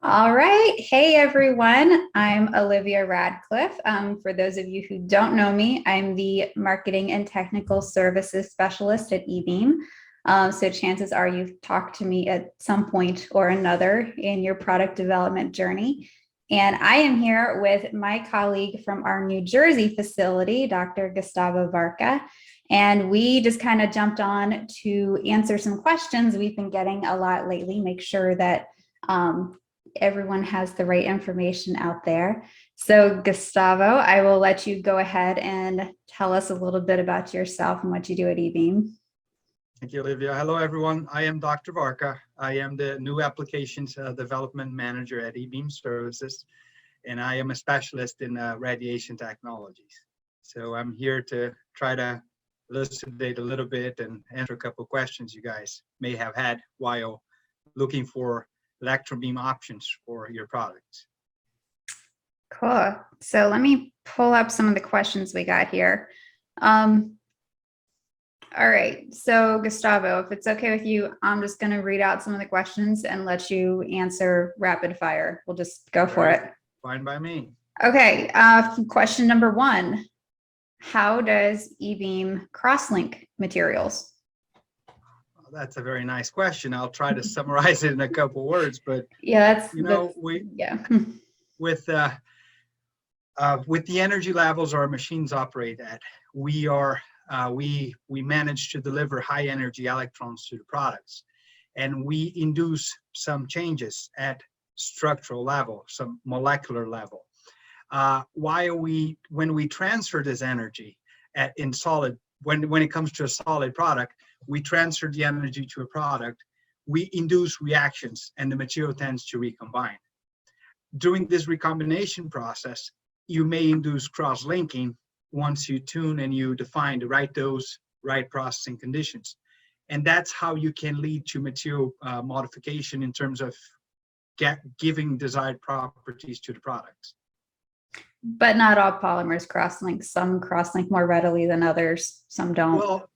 All right. Hey, everyone. I'm Olivia Radcliffe. For those of you who don't know me, I'm the Marketing and Technical Services Specialist at Ebeam. So chances are you've talked to me at some point or another in your product development journey. And I am here with my colleague from our New Jersey facility, Dr. Gustavo Varca. And we just kind of jumped on to answer some questions we've been getting a lot lately, make sure that everyone has the right information out there. So Gustavo, I will let you go ahead and tell us a little bit about yourself and what you do at Ebeam. Thank you, Olivia. Hello, everyone. I am Dr. Varca. I am the new applications development manager at Ebeam Services, and I am a specialist in radiation technologies. So I'm here to try to elucidate a little bit and answer a couple of questions you guys may have had while looking for electron beam options for your products. Cool. So let me pull up some of the questions we got here. All right. So Gustavo, if it's okay with you, I'm just going to read out some of the questions and let you answer rapid fire. We'll just go for it. Fine by me. Okay. Question number 1. How does Ebeam crosslink materials? That's a very nice question. I'll try to summarize it in a couple words, but yeah, that's with the energy levels our machines operate at, we manage to deliver high energy electrons to the products, and we induce some changes at structural level, some molecular level. When we transfer this energy in solid, when it comes to a solid product, we transfer the energy to a product, we induce reactions, and the material tends to recombine. During this recombination process, you may induce cross-linking once you tune and you define the right dose, right processing conditions. And that's how you can lead to material modification in terms of giving desired properties to the products. But not all polymers cross-link. Some cross-link more readily than others. Some don't. Well,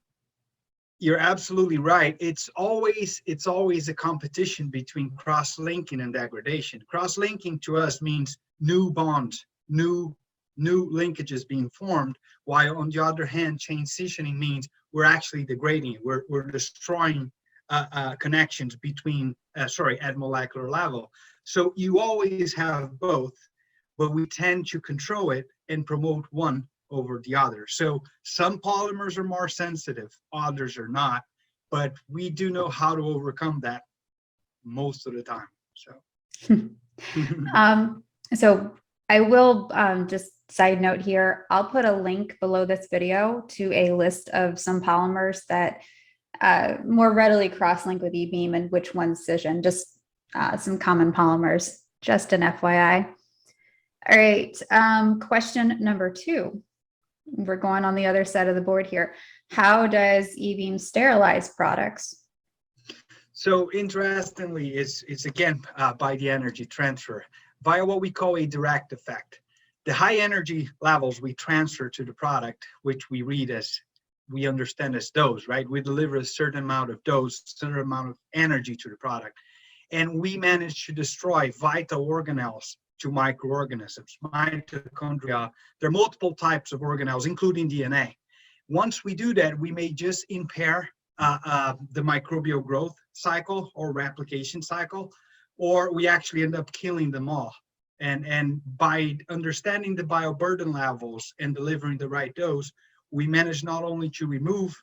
you're absolutely right. It's always a competition between cross-linking and degradation. Cross-linking to us means new bonds, new linkages being formed, while on the other hand, transitioning means we're actually degrading. We're destroying connections between at molecular level. So you always have both, but we tend to control it and promote one over the other. So some polymers are more sensitive, others are not, but we do know how to overcome that most of the time. So I will just side note here, I'll put a link below this video to a list of some polymers that more readily cross-link with Ebeam and which ones scission, just some common polymers, just an FYI. All right, question number 2. We're going on the other side of the board here. How does Ebeam sterilize products? So interestingly, it's again by the energy transfer, via what we call a direct effect. The high energy levels we transfer to the product, which we understand as dose, right? We deliver a certain amount of dose, certain amount of energy to the product, and we manage to destroy vital organelles to microorganisms, mitochondria. There are multiple types of organelles, including DNA. Once we do that, we may just impair the microbial growth cycle or replication cycle, or we actually end up killing them all. And by understanding the bioburden levels and delivering the right dose, we manage not only to remove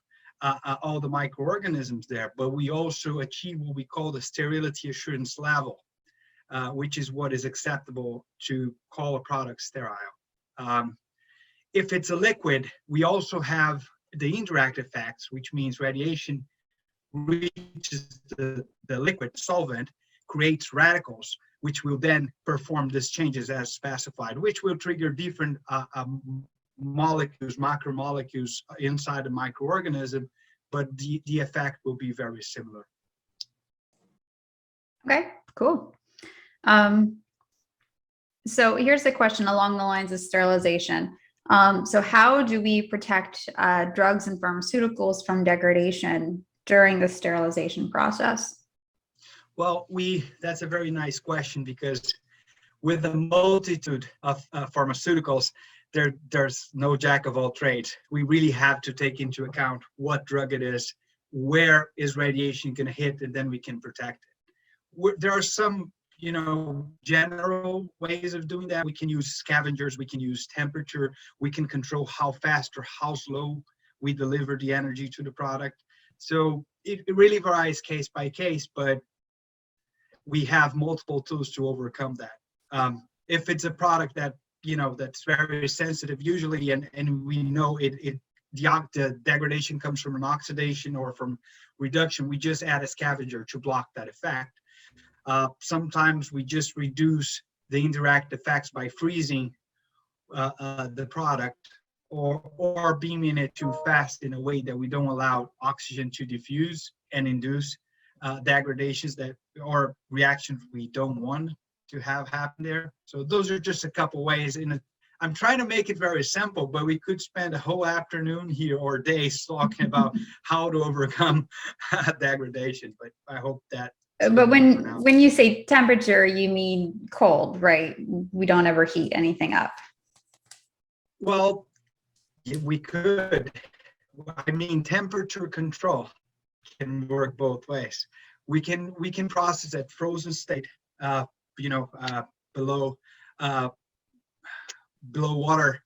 all the microorganisms there, but we also achieve what we call the sterility assurance level, which is what is acceptable to call a product sterile. If it's a liquid, we also have the indirect effects, which means radiation reaches the liquid solvent, creates radicals, which will then perform these changes as specified, which will trigger different molecules, macromolecules inside the microorganism, but the effect will be very similar. Okay, cool. So here's a question along the lines of sterilization. So how do we protect drugs and pharmaceuticals from degradation during the sterilization process? Well, that's a very nice question, because with a multitude of pharmaceuticals, there's no jack of all trades. We really have to take into account what drug it is, where is radiation going to hit, and then we can protect it. There are some, general ways of doing that. We can use scavengers, we can use temperature, we can control how fast or how slow we deliver the energy to the product. So it really varies case by case, but we have multiple tools to overcome that. If it's a product that, that's very sensitive usually, and we know the degradation comes from an oxidation or from reduction, we just add a scavenger to block that effect. Sometimes we just reduce the indirect effects by freezing the product, or beaming it too fast in a way that we don't allow oxygen to diffuse and induce degradations or reactions we don't want to have happen there. So those are just a couple ways. I'm trying to make it very simple, but we could spend a whole afternoon here or days talking about how to overcome degradation. But I hope that. But when you say temperature, you mean cold, right? We don't ever heat anything up. Well, we could. I mean, temperature control can work both ways. We can process at frozen state, below water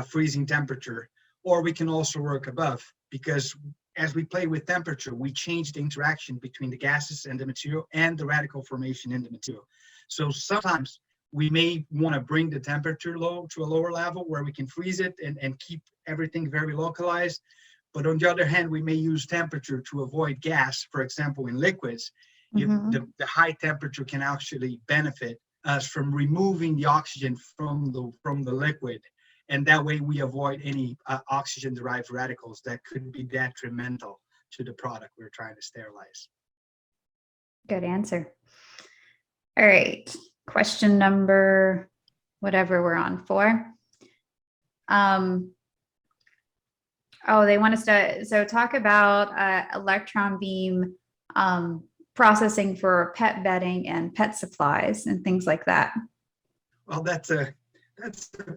freezing temperature, or we can also work above, because as we play with temperature, we change the interaction between the gases and the material and the radical formation in the material. So sometimes we may want to bring the temperature low to a lower level where we can freeze it and keep everything very localized. But on the other hand, we may use temperature to avoid gas. For example, in liquids, Mm-hmm. the high temperature can actually benefit us from removing the oxygen from the liquid. And that way we avoid any oxygen-derived radicals that could be detrimental to the product we're trying to sterilize. Good answer. All right. Question number, whatever we're on 4. They want us to talk about electron beam processing for pet bedding and pet supplies and things like that. Well, that's a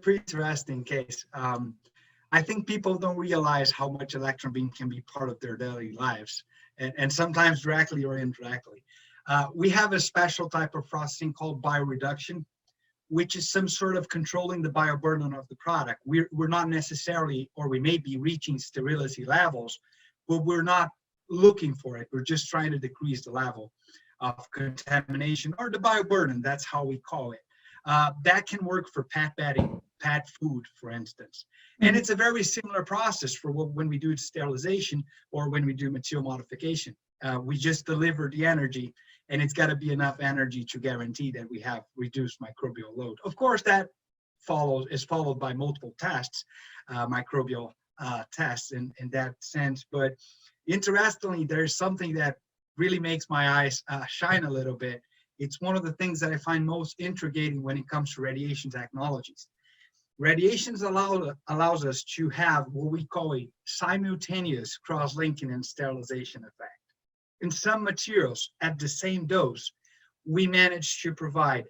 pretty interesting case. I think people don't realize how much electron beam can be part of their daily lives, and sometimes directly or indirectly. We have a special type of processing called bioreduction, which is some sort of controlling the bioburden of the product. We're not necessarily, or we may be reaching sterility levels, but we're not looking for it. We're just trying to decrease the level of contamination, or the bioburden, that's how we call it. That can work for pet bedding, pet food, for instance. And it's a very similar process for when we do sterilization or when we do material modification. We just deliver the energy, and it's got to be enough energy to guarantee that we have reduced microbial load. Of course, that is followed by multiple tests, microbial tests in that sense. But interestingly, there's something that really makes my eyes shine a little bit. It's one of the things that I find most intriguing when it comes to radiation technologies. Radiations allows us to have what we call a simultaneous cross-linking and sterilization effect. In some materials at the same dose, we manage to provide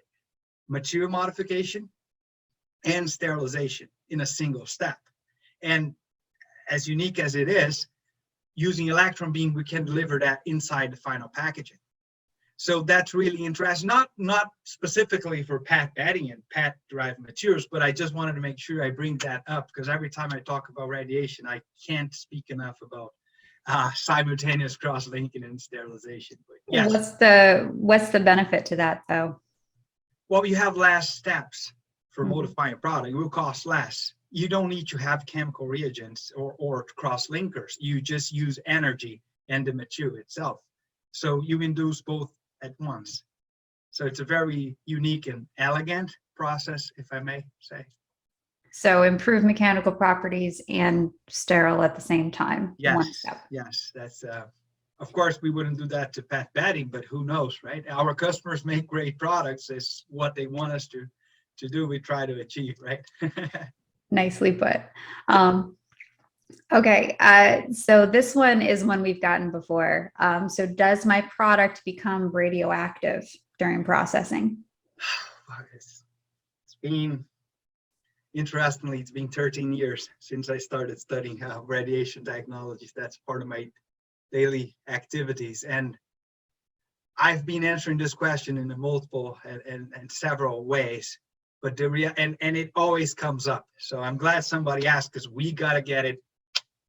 material modification and sterilization in a single step. And as unique as it is, using electron beam, we can deliver that inside the final packaging. So that's really interesting, not specifically for pet bedding and pet-derived materials, but I just wanted to make sure I bring that up, because every time I talk about radiation, I can't speak enough about simultaneous cross-linking and sterilization. But yes. What's the benefit to that, though? Well, you have less steps for modifying a product. It will cost less. You don't need to have chemical reagents or cross-linkers. You just use energy and the material itself. So you induce both at once. So it's a very unique and elegant process, if I may say. So improve mechanical properties and sterile at the same time. Yes, one step. yes. That's of course we wouldn't do that to pet bedding, but who knows, right? Our customers make great products. It's what they want us to do. We try to achieve, right? Nicely put. Okay, so this one is one we've gotten before. So does my product become radioactive during processing? It's been, interestingly, it's been 13 years since I started studying radiation technologies. That's part of my daily activities. And I've been answering this question in a multiple and several ways, but and it always comes up. So I'm glad somebody asked, because we got to get it.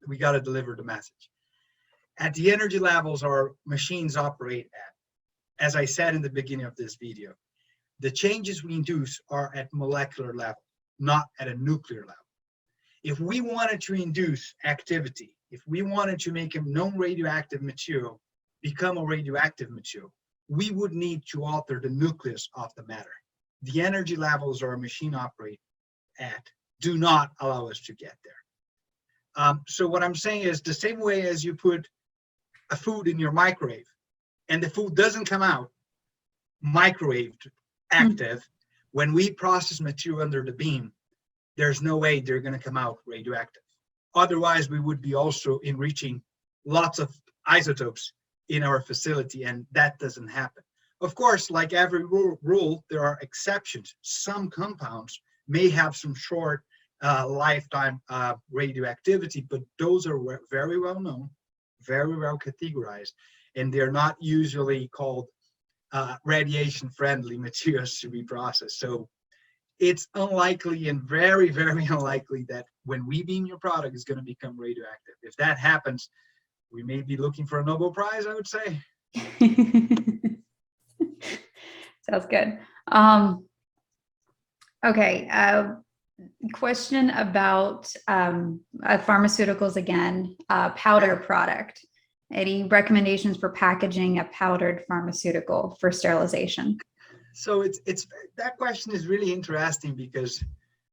We got to deliver the message. At the energy levels our machines operate at, as I said in the beginning of this video, the changes we induce are at molecular level, not at a nuclear level. If we wanted to induce activity, if we wanted to make a non-radioactive material become a radioactive material, we would need to alter the nucleus of the matter. The energy levels our machine operate at do not allow us to get there. So what I'm saying is, the same way as you put a food in your microwave and the food doesn't come out microwaved active, when we process material under the beam, there's no way they're going to come out radioactive. Otherwise, we would be also enriching lots of isotopes in our facility, and that doesn't happen. Of course, like every rule, there are exceptions. Some compounds may have some short lifetime radioactivity, but those are very well known, very well categorized, and they're not usually called radiation-friendly materials to be processed. So it's unlikely and very, very unlikely that when we beam your product is going to become radioactive. If that happens, we may be looking for a Nobel Prize, I would say. Sounds good. Okay, question about pharmaceuticals again, powder product. Any recommendations for packaging a powdered pharmaceutical for sterilization? So it's that question is really interesting, because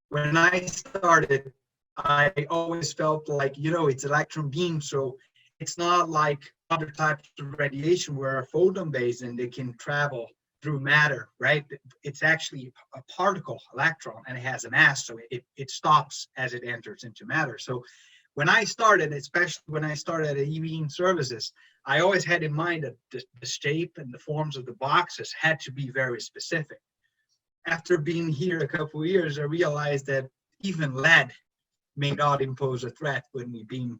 when I started, I always felt like, it's electron beam, so it's not like other types of radiation where are photon based and they can travel through matter, right? It's actually a particle, electron, and it has a mass, so it stops as it enters into matter. So when I started, especially when I started at Ebeam Services, I always had in mind that the shape and the forms of the boxes had to be very specific. After being here a couple of years, I realized that even lead may not impose a threat when we beam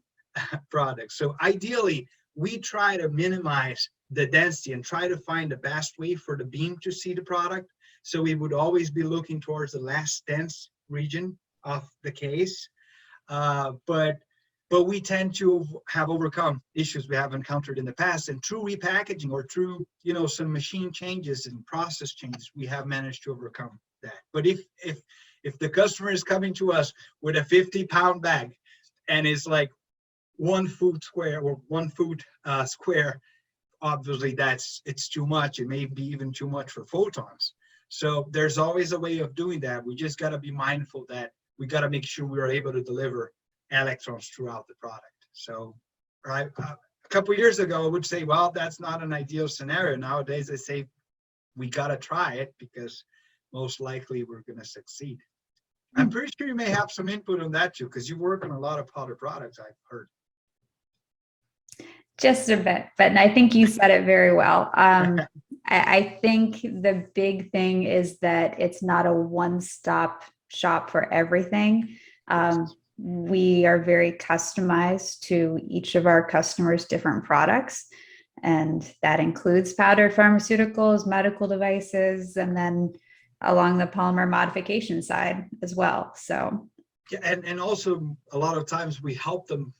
products. So ideally, we try to minimize the density and try to find the best way for the beam to see the product. So we would always be looking towards the less dense region of the case. But we tend to have overcome issues we have encountered in the past, and through repackaging or through some machine changes and process changes, we have managed to overcome that. But if the customer is coming to us with a 50-pound bag and it's like 1 foot square or 1 foot square, obviously it's too much. It may be even too much for photons. So there's always a way of doing that. We just got to be mindful that we got to make sure we are able to deliver electrons throughout the product. So a couple of years ago, I would say, well, that's not an ideal scenario. Nowadays, I say we got to try it, because most likely we're going to succeed. I'm pretty sure you may have some input on that too, because you work on a lot of powder products, I've heard. Just a bit, but I think you said it very well. I think the big thing is that it's not a one-stop shop for everything. We are very customized to each of our customers' different products, and that includes powdered pharmaceuticals, medical devices, and then along the polymer modification side as well. So yeah, and also a lot of times we help them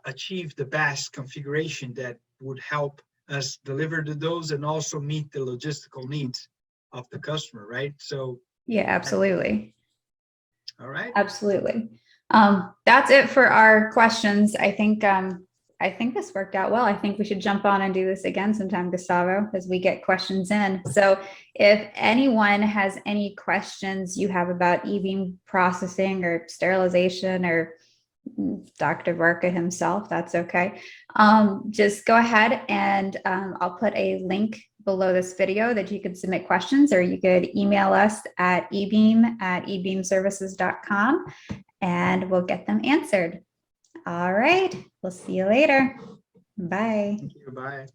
achieve the best configuration that would help us deliver the dose and also meet the logistical needs of the customer, right? So yeah, absolutely. All right. Absolutely. That's it for our questions. I think this worked out well. I think we should jump on and do this again sometime, Gustavo, as we get questions in. So if anyone has any questions you have about E-beam processing or sterilization, or Dr. Varka himself, that's okay. Just go ahead and I'll put a link below this video that you can submit questions, or you could email us at ebeam@ebeamservices.com and we'll get them answered. All right. We'll see you later. Bye. Thank you. Bye.